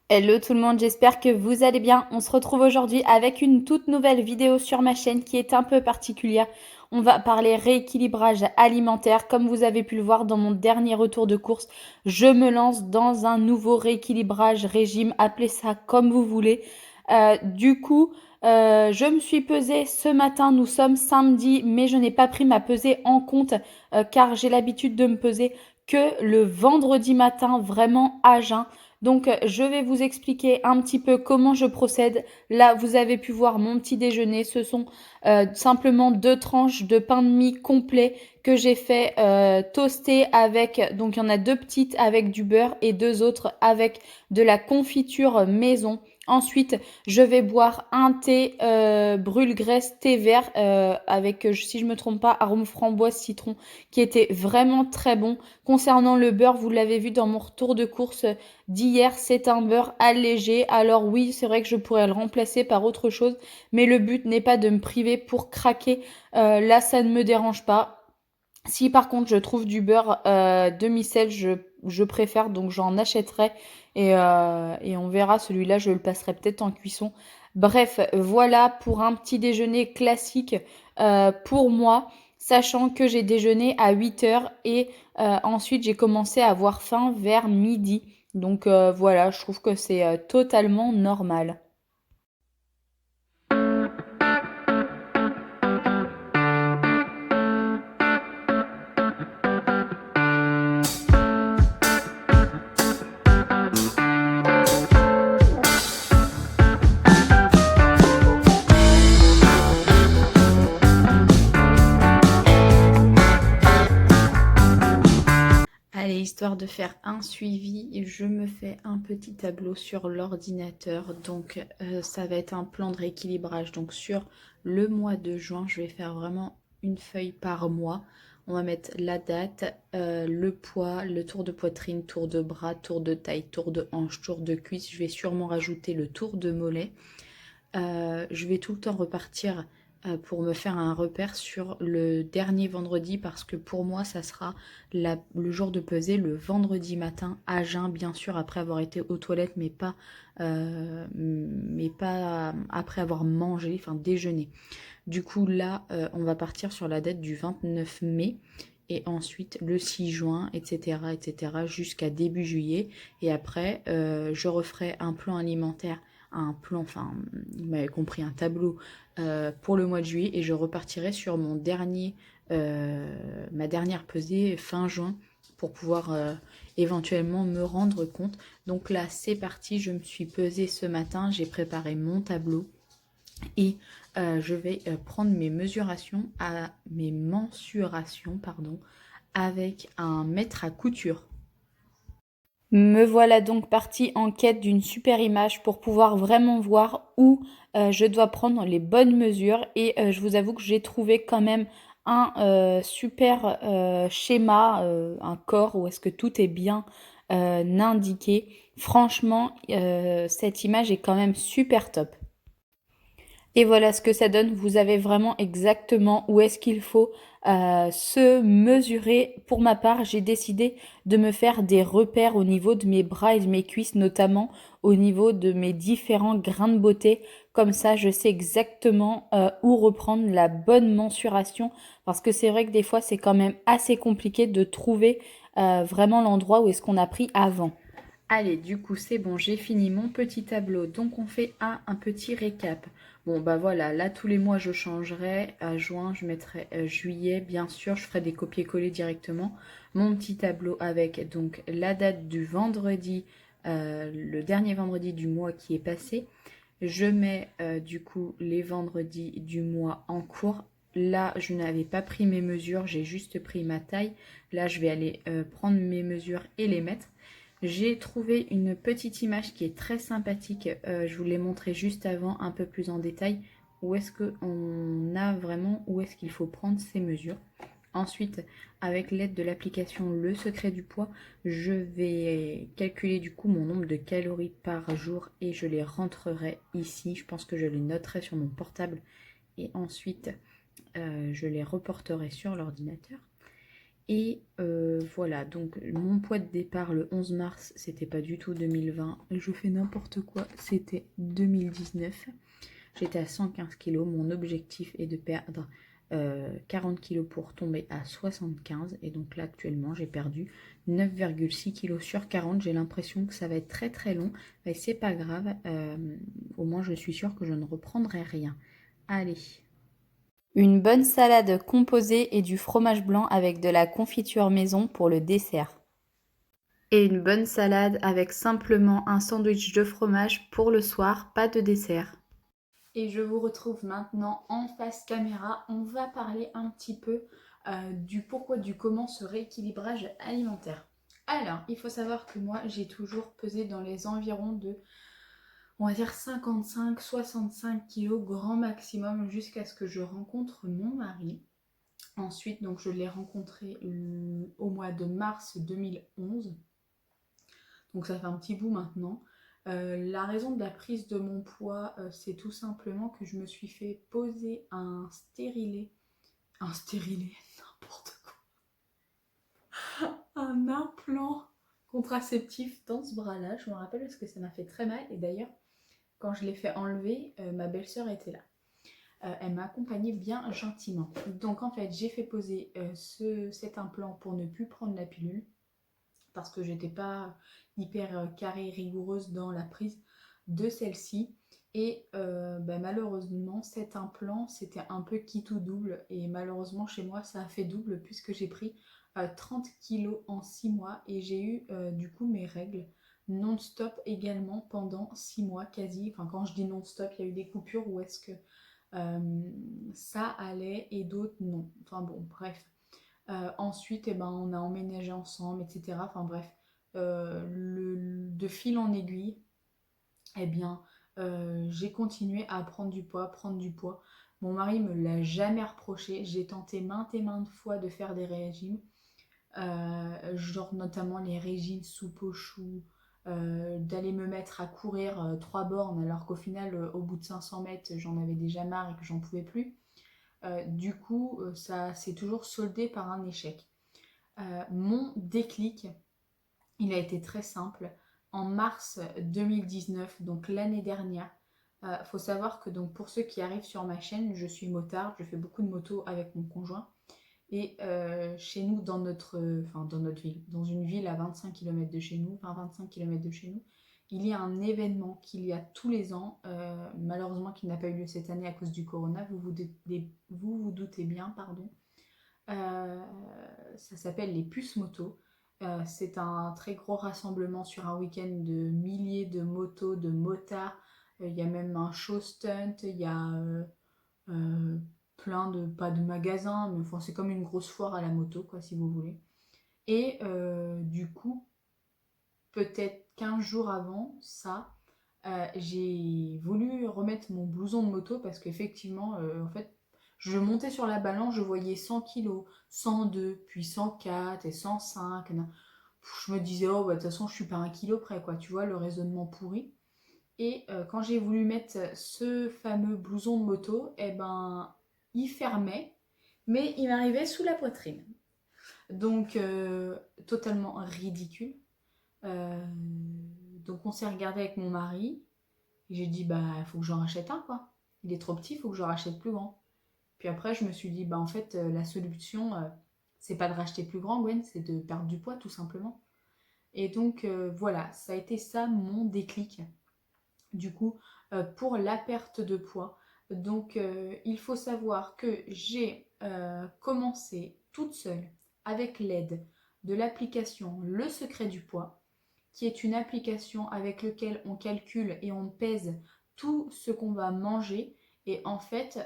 Hello tout le monde, j'espère que vous allez bien. On se retrouve aujourd'hui avec une toute nouvelle vidéo sur ma chaîne qui est un peu particulière. On va parler rééquilibrage alimentaire. Comme vous avez pu le voir dans mon dernier retour de course, je me lance dans un nouveau rééquilibrage régime, appelez ça comme vous voulez. Je me suis pesée ce matin, nous sommes samedi, mais je n'ai pas pris ma pesée en compte car j'ai l'habitude de me peser que le vendredi matin, vraiment à jeun. Donc, je vais vous expliquer un petit peu comment je procède. Là, vous avez pu voir mon petit déjeuner. Ce sont simplement 2 tranches de pain de mie complet que j'ai fait toaster avec, donc il y en a 2 petites avec du beurre et 2 autres avec de la confiture maison. Ensuite, je vais boire un thé brûle-graisse thé vert avec, si je ne me trompe pas, arôme framboise citron qui était vraiment très bon. Concernant le beurre, vous l'avez vu dans mon retour de course d'hier, c'est un beurre allégé. Alors oui, c'est vrai que je pourrais le remplacer par autre chose, mais le but n'est pas de me priver pour craquer. Là, ça ne me dérange pas. Si par contre je trouve du beurre demi-sel, je préfère, donc j'en achèterai et on verra, celui-là je le passerai peut-être en cuisson. Bref, voilà pour un petit déjeuner classique pour moi, sachant que j'ai déjeuné à 8 heures et ensuite j'ai commencé à avoir faim vers midi. Donc voilà, je trouve que c'est totalement normal. Allez, histoire de faire un suivi, je me fais un petit tableau sur l'ordinateur. Donc, ça va être un plan de rééquilibrage. Donc, sur le mois de juin, je vais faire vraiment une feuille par mois. On va mettre la date, le poids, le tour de poitrine, tour de bras, tour de taille, tour de hanche, tour de cuisse. Je vais sûrement rajouter le tour de mollet. Je vais tout le temps repartir pour me faire un repère sur le dernier vendredi parce que pour moi ça sera le jour de pesée le vendredi matin à jeun, bien sûr après avoir été aux toilettes, mais pas après avoir mangé, enfin déjeuné. Du coup là on va partir sur la date du 29 mai et ensuite le 6 juin, etc., etc., jusqu'à début juillet. Et après, je referai un plan alimentaire, un plan, enfin, vous m'avez compris, un tableau pour le mois de juillet et je repartirai sur ma dernière pesée fin juin pour pouvoir éventuellement me rendre compte. Donc là, c'est parti, je me suis pesée ce matin, j'ai préparé mon tableau et je vais prendre mes mensurations, pardon, avec un mètre à couture. Me voilà donc partie en quête d'une super image pour pouvoir vraiment voir où je dois prendre les bonnes mesures et je vous avoue que j'ai trouvé quand même un super schéma, un corps où est-ce que tout est bien indiqué. Franchement, cette image est quand même super top. Et voilà ce que ça donne. Vous avez vraiment exactement où est-ce qu'il faut se mesurer. Pour ma part, j'ai décidé de me faire des repères au niveau de mes bras et de mes cuisses, notamment au niveau de mes différents grains de beauté. Comme ça, je sais exactement où reprendre la bonne mensuration. Parce que c'est vrai que des fois, c'est quand même assez compliqué de trouver vraiment l'endroit où est-ce qu'on a pris avant. Allez, du coup, c'est bon, j'ai fini mon petit tableau. Donc, on fait un petit récap. Bon, bah voilà, là, tous les mois, je changerai. À juin, je mettrai juillet, bien sûr. Je ferai des copier-coller directement. Mon petit tableau avec donc la date du vendredi, le dernier vendredi du mois qui est passé. Je mets du coup les vendredis du mois en cours. Là, je n'avais pas pris mes mesures, j'ai juste pris ma taille. Là, je vais aller prendre mes mesures et les mettre. J'ai trouvé une petite image qui est très sympathique. Je vous l'ai montré juste avant, un peu plus en détail. Où est-ce qu'on a vraiment, où est-ce qu'il faut prendre ces mesures. Ensuite, avec l'aide de l'application Le Secret du Poids, je vais calculer du coup mon nombre de calories par jour et je les rentrerai ici. Je pense que je les noterai sur mon portable et ensuite je les reporterai sur l'ordinateur. Et voilà, donc mon poids de départ le 11 mars, c'était pas du tout 2020. Je fais n'importe quoi, c'était 2019. J'étais à 115 kg. Mon objectif est de perdre 40 kg pour tomber à 75. Et donc là, actuellement, j'ai perdu 9,6 kg sur 40. J'ai l'impression que ça va être très très long. Mais c'est pas grave. Au moins, je suis sûre que je ne reprendrai rien. Allez. Une bonne salade composée et du fromage blanc avec de la confiture maison pour le dessert. Et une bonne salade avec simplement un sandwich de fromage pour le soir, pas de dessert. Et je vous retrouve maintenant en face caméra. On va parler un petit peu du pourquoi, du comment ce rééquilibrage alimentaire. Alors, il faut savoir que moi, j'ai toujours pesé dans les environs de, on va dire, 55-65 kilos grand maximum jusqu'à ce que je rencontre mon mari. Ensuite, donc, je l'ai rencontré au mois de mars 2011. Donc, ça fait un petit bout maintenant. La raison de la prise de mon poids, c'est tout simplement que je me suis fait poser un stérilet. Un stérilet, n'importe quoi. Un implant contraceptif dans ce bras-là. Je me rappelle parce que ça m'a fait très mal. Et d'ailleurs, quand je l'ai fait enlever, ma belle-sœur était là. Elle m'a accompagnée bien gentiment. Donc en fait, j'ai fait poser cet implant pour ne plus prendre la pilule. Parce que j'étais pas hyper carrée, rigoureuse dans la prise de celle-ci. Et malheureusement, cet implant, c'était un peu quitte ou double. Et malheureusement, chez moi, ça a fait double puisque j'ai pris 30 kilos en 6 mois. Et j'ai eu du coup mes règles non-stop également pendant 6 mois quasi. Enfin, quand je dis non-stop, il y a eu des coupures où est-ce que ça allait et d'autres non. Enfin bon, bref. Ensuite, on a emménagé ensemble, etc. Enfin bref, de fil en aiguille, eh bien, j'ai continué à prendre du poids, prendre du poids. Mon mari me l'a jamais reproché. J'ai tenté maintes et maintes fois de faire des régimes, genre notamment les régimes soupe aux choux, d'aller me mettre à courir 3 bornes, alors qu'au final, au bout de 500 mètres, j'en avais déjà marre et que j'en pouvais plus. Du coup, ça s'est toujours soldé par un échec. Mon déclic, il a été très simple. En mars 2019, donc l'année dernière, faut savoir que donc pour ceux qui arrivent sur ma chaîne, je suis motard, je fais beaucoup de moto avec mon conjoint. Et chez nous, dans notre ville, dans une ville à 25 km de chez nous, 20-25 km de chez nous, il y a un événement qu'il y a tous les ans, malheureusement qui n'a pas eu lieu cette année à cause du corona, vous doutez bien, pardon. Ça s'appelle les puces moto. C'est un très gros rassemblement sur un week-end de milliers de motos, de motards. Il y a même un show stunt, il y a euh, plein de, pas de magasins, mais enfin, c'est comme une grosse foire à la moto, quoi, si vous voulez. Et du coup, peut-être 15 jours avant ça, j'ai voulu remettre mon blouson de moto parce qu'effectivement, en fait, je montais sur la balance, je voyais 100 kilos, 102, puis 104 et 105. Je me disais, oh, bah, de toute façon, je suis pas 1 kilo près, quoi, tu vois, le raisonnement pourri. Et quand j'ai voulu mettre ce fameux blouson de moto, eh ben, il fermait, mais il m'arrivait sous la poitrine. Donc, totalement ridicule. Euh, donc, on s'est regardé avec mon mari. Et j'ai dit, bah, il faut que j'en rachète un, quoi. Il est trop petit, il faut que j'en rachète plus grand. Puis après, je me suis dit, bah, en fait, la solution, c'est pas de racheter plus grand, Gwen, c'est de perdre du poids, tout simplement. Et donc, voilà, ça a été ça mon déclic, du coup, pour la perte de poids. Donc, il faut savoir que j'ai commencé toute seule avec l'aide de l'application Le Secret du Poids, qui est une application avec laquelle on calcule et on pèse tout ce qu'on va manger. Et en fait,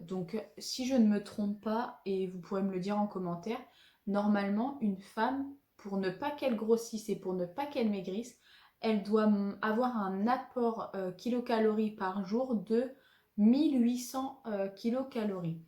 donc si je ne me trompe pas, et vous pourrez me le dire en commentaire, normalement, une femme, pour ne pas qu'elle grossisse et pour ne pas qu'elle maigrisse, elle doit avoir un apport kilocalories par jour de 1800 kilocalories.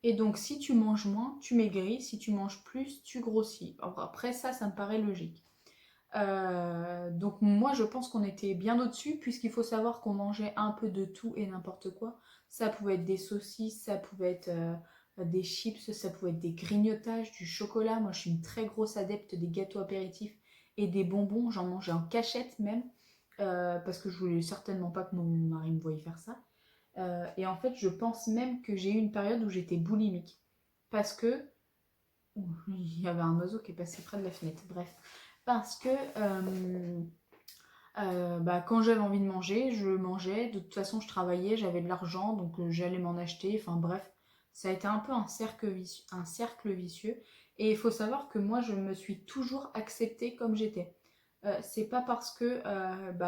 Et donc, si tu manges moins, tu maigris. Si tu manges plus, tu grossis. Après ça, ça me paraît logique. Donc moi je pense qu'on était bien au-dessus puisqu'il faut savoir qu'on mangeait un peu de tout et n'importe quoi. Ça pouvait être des saucisses, ça pouvait être des chips, ça pouvait être des grignotages, du chocolat. Moi, je suis une très grosse adepte des gâteaux apéritifs et des bonbons. J'en mangeais en cachette même, parce que je voulais certainement pas que mon mari me voie faire ça. Et en fait, je pense même que j'ai eu une période où j'étais boulimique. Parce que... Ouh, il y avait un oiseau qui est passé près de la fenêtre. Bref. Parce que quand j'avais envie de manger, je mangeais. De toute façon, je travaillais, j'avais de l'argent, donc j'allais m'en acheter. Enfin bref, ça a été un peu un cercle vicieux. Et il faut savoir que moi, je me suis toujours acceptée comme j'étais. C'est pas parce que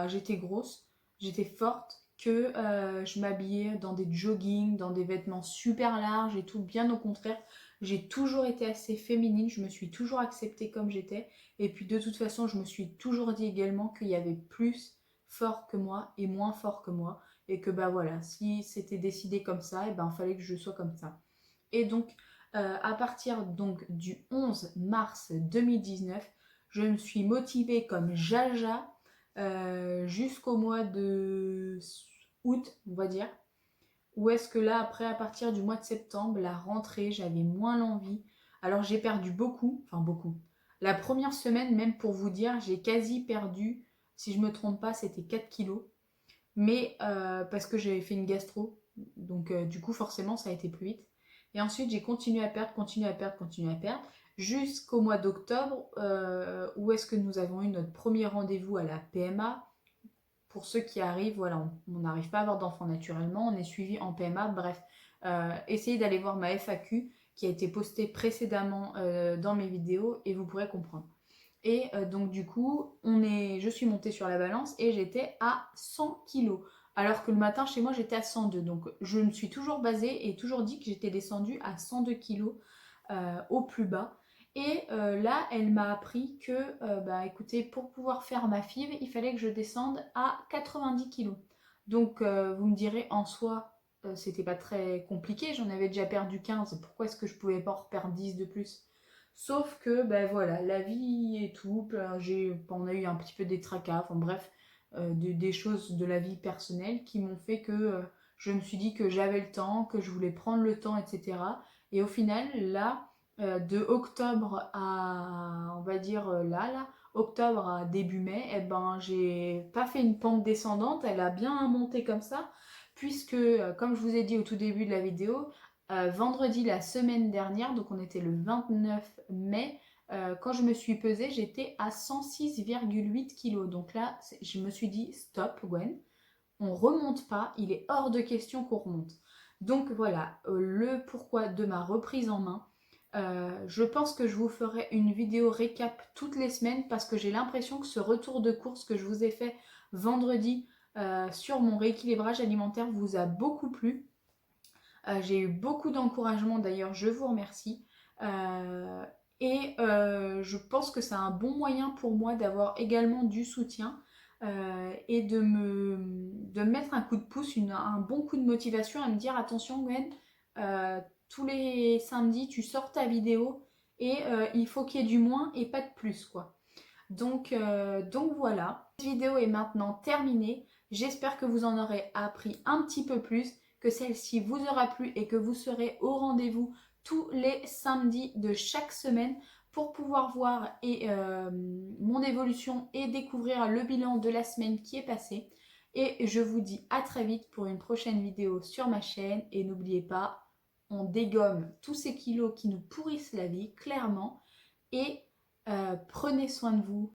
j'étais grosse, j'étais forte, que je m'habillais dans des joggings, dans des vêtements super larges et tout. Bien au contraire, j'ai toujours été assez féminine, je me suis toujours acceptée comme j'étais. Et puis de toute façon, je me suis toujours dit également qu'il y avait plus fort que moi et moins fort que moi. Et que bah voilà, si c'était décidé comme ça, et ben fallait que je sois comme ça. Et donc, à partir donc du 11 mars 2019, je me suis motivée comme jaja jusqu'au mois de août, on va dire. Ou est-ce que là, après, à partir du mois de septembre, la rentrée, j'avais moins l'envie. Alors j'ai perdu beaucoup, enfin beaucoup. La première semaine, même pour vous dire, j'ai quasi perdu, si je me trompe pas, c'était 4 kilos. Mais parce que j'avais fait une gastro, donc du coup forcément ça a été plus vite. Et ensuite j'ai continué à perdre, continué à perdre, continué à perdre, jusqu'au mois d'octobre, où est-ce que nous avons eu notre premier rendez-vous à la PMA. Pour ceux qui arrivent, voilà, on n'arrive pas à avoir d'enfants naturellement, on est suivi en PMA, bref. Essayez d'aller voir ma FAQ qui a été postée précédemment dans mes vidéos et vous pourrez comprendre. Et donc du coup, je suis montée sur la balance et j'étais à 100 kilos. Alors que le matin, chez moi, j'étais à 102. Donc je me suis toujours basée et toujours dit que j'étais descendue à 102 kilos au plus bas. Et là, elle m'a appris que, écoutez, pour pouvoir faire ma FIV, il fallait que je descende à 90 kilos. Donc vous me direz, en soi, c'était pas très compliqué. J'en avais déjà perdu 15. Pourquoi est-ce que je pouvais pas en reperdre 10 de plus? Sauf que, ben voilà, la vie et tout, on a eu un petit peu des tracas, enfin bref, des choses de la vie personnelle qui m'ont fait que je me suis dit que j'avais le temps, que je voulais prendre le temps, etc. Et au final, là, de octobre à, on va dire octobre à début mai, eh ben, j'ai pas fait une pente descendante, elle a bien monté comme ça, puisque, comme je vous ai dit au tout début de la vidéo, vendredi la semaine dernière, donc on était le 29 mai, quand je me suis pesée, j'étais à 106,8 kg. Donc là, je me suis dit, stop Gwen, on remonte pas, il est hors de question qu'on remonte. Donc voilà, le pourquoi de ma reprise en main. Je pense que je vous ferai une vidéo récap toutes les semaines parce que j'ai l'impression que ce retour de course que je vous ai fait vendredi sur mon rééquilibrage alimentaire vous a beaucoup plu. J'ai eu beaucoup d'encouragement d'ailleurs, je vous remercie. Euh, je pense que c'est un bon moyen pour moi d'avoir également du soutien et de me mettre un coup de pouce, un bon coup de motivation à me dire attention Gwen, tous les samedis tu sors ta vidéo et il faut qu'il y ait du moins et pas de plus quoi. Donc voilà, cette vidéo est maintenant terminée. J'espère que vous en aurez appris un petit peu plus, que celle-ci vous aura plu et que vous serez au rendez-vous tous les samedis de chaque semaine pour pouvoir voir mon évolution et découvrir le bilan de la semaine qui est passée. Et je vous dis à très vite pour une prochaine vidéo sur ma chaîne. Et n'oubliez pas, on dégomme tous ces kilos qui nous pourrissent la vie, clairement. Et prenez soin de vous.